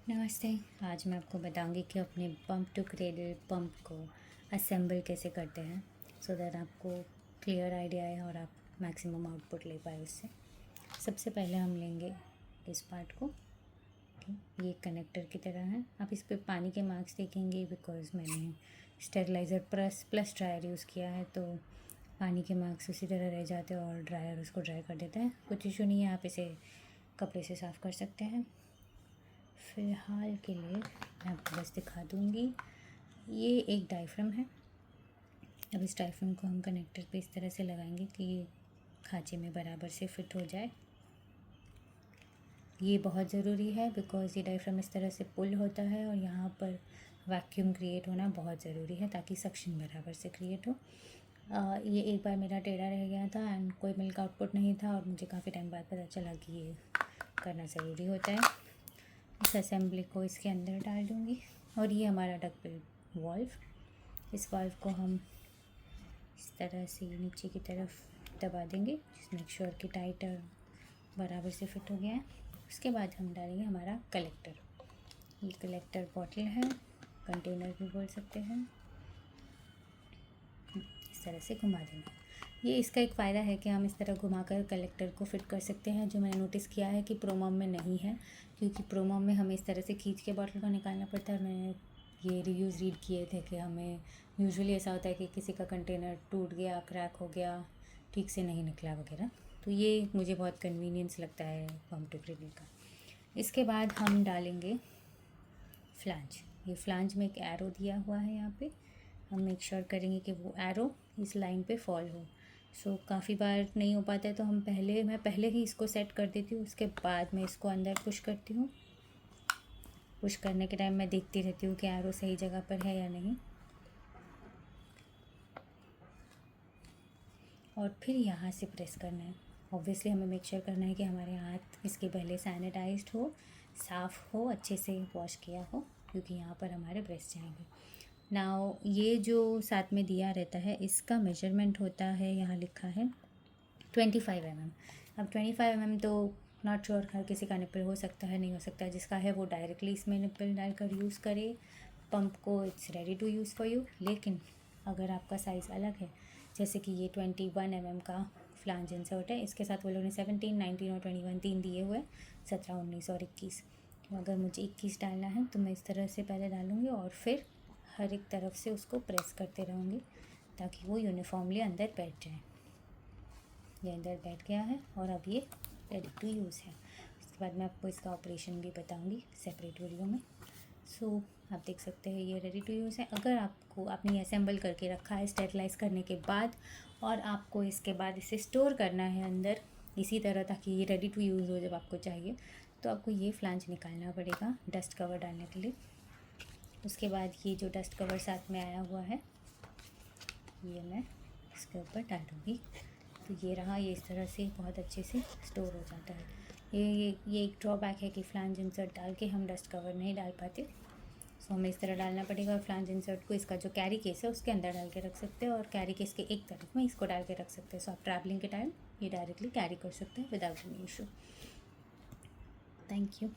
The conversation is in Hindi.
नमस्ते। आज मैं आपको बताऊंगी कि अपने पंप टू क्रेडल पंप को असेंबल कैसे करते हैं सो दैट आपको क्लियर आइडिया है और आप मैक्सिमम आउटपुट ले पाए उससे। सबसे पहले हम लेंगे इस पार्ट को। ये कनेक्टर की तरह है। आप इस पे पानी के मार्क्स देखेंगे बिकॉज मैंने स्टेरिलाइज़र प्लस ड्रायर यूज़ किया है, तो पानी के मार्क्स उसी तरह रह जाते हैं और ड्रायर उसको ड्राई कर देता है। कुछ इशू नहीं है, आप इसे कपड़े से साफ़ कर सकते हैं। फ़िलहाल के लिए मैं आपको बस दिखा दूँगी। ये एक डायफ्राम है। अब इस डायफ्राम को हम कनेक्टर पे इस तरह से लगाएंगे कि ये खाँचे में बराबर से फिट हो जाए। ये बहुत ज़रूरी है बिकॉज़ ये डायफ्राम इस तरह से पुल होता है और यहाँ पर वैक्यूम क्रिएट होना बहुत ज़रूरी है ताकि सक्शन बराबर से क्रिएट हो। ये एक बार मेरा टेढ़ा रह गया था एंड कोई मिल्क आउटपुट नहीं था और मुझे काफ़ी टाइम बाद पता चला कि ये करना ज़रूरी होता है। इस असेंबली को इसके अंदर डाल दूँगी और ये हमारा डक बिल्ड वाल्व। इस वाल्व को हम इस तरह से नीचे की तरफ दबा देंगे, जिसमें मेक श्योर कि टाइट और बराबर से फिट हो गया है। उसके बाद हम डालेंगे हमारा कलेक्टर। ये कलेक्टर बॉटल है, कंटेनर भी बोल सकते हैं। इस तरह से घुमा देंगे। ये इसका एक फ़ायदा है कि हम इस तरह घुमाकर कलेक्टर को फिट कर सकते हैं, जो मैंने नोटिस किया है कि प्रोमोम में नहीं है, क्योंकि प्रोमोम में हमें इस तरह से खींच के बॉटल को निकालना पड़ता है। मैंने ये रिव्यूज़ रीड किए थे कि हमें यूजुअली ऐसा होता है कि किसी का कंटेनर टूट गया, क्रैक हो गया, ठीक से नहीं निकला वगैरह, तो ये मुझे बहुत कन्वीनियंस लगता है पंप टू क्रेडल का। इसके बाद हम डालेंगे फ्लांज। ये फ्लांज में एक एरो दिया हुआ है यहाँ पे। हम मेक श्योर करेंगे कि वो एरो इस लाइन पे फॉल हो। काफ़ी बार नहीं हो पाता है तो मैं पहले ही इसको सेट कर देती हूँ, उसके बाद मैं इसको अंदर पुश करती हूँ। पुश करने के टाइम मैं देखती रहती हूँ कि एरो सही जगह पर है या नहीं, और फिर यहाँ से प्रेस करना है। ऑब्वियसली हमें मेक श्योर करना है कि हमारे हाथ इसके पहले सैनिटाइज्ड हो, साफ़ हो, अच्छे से वॉश किया हो, क्योंकि यहाँ पर हमारे ब्रेस्ट जाएंगे। नाउ ये जो साथ में दिया रहता है इसका मेजरमेंट होता है, यहाँ लिखा है 25 mm। अब 25 mm तो नॉट श्योर हर किसी का निप्पल हो सकता है, नहीं हो सकता है। जिसका है वो डायरेक्टली इसमें निप्पल डालकर यूज़ करे पंप को, it's ready to use for you. लेकिन अगर आपका साइज़ अलग है, जैसे कि ये 21 mm का फ्लांज इंसर्ट है, इसके साथ वो लोगों ने 17, 19 और 21 तीन दिए हुए, 17, 19 और 21। तो अगर मुझे 21 डालना है तो मैं इस तरह से पहले डालूँगी और फिर हर एक तरफ से उसको प्रेस करते रहूँगी ताकि वो यूनिफॉर्मली अंदर बैठ जाए। ये अंदर बैठ गया है और अब ये रेडी टू यूज़ है। इसके बाद मैं आपको इसका ऑपरेशन भी बताऊंगी सेपरेट वीडियो में। आप देख सकते हैं ये रेडी टू यूज़ है। अगर आपने असेंबल करके रखा है स्टेरिलाइज़ करने के बाद और आपको इसके बाद इसे स्टोर करना है अंदर इसी तरह ताकि ये रेडी टू यूज़ हो जब आपको चाहिए, तो आपको ये फ्लांज निकालना पड़ेगा डस्ट कवर डालने के लिए। उसके बाद ये जो डस्ट कवर साथ में आया हुआ है ये मैं इसके ऊपर डालूँगी। तो ये रहा, ये इस तरह से बहुत अच्छे से स्टोर हो जाता है। ये एक ड्रॉबैक है कि फ्लांज इंसर्ट डाल के हम डस्ट कवर नहीं डाल पाते। हमें इस तरह डालना पड़ेगा और फ्लांज इंसर्ट को इसका जो कैरी केस है उसके अंदर डाल के रख सकते हैं और कैरी केस के एक तरफ में इसको डाल के रख सकते हैं। आप ट्रैवलिंग के टाइम ये डायरेक्टली कैरी कर सकते हैं without any issue. Thank you.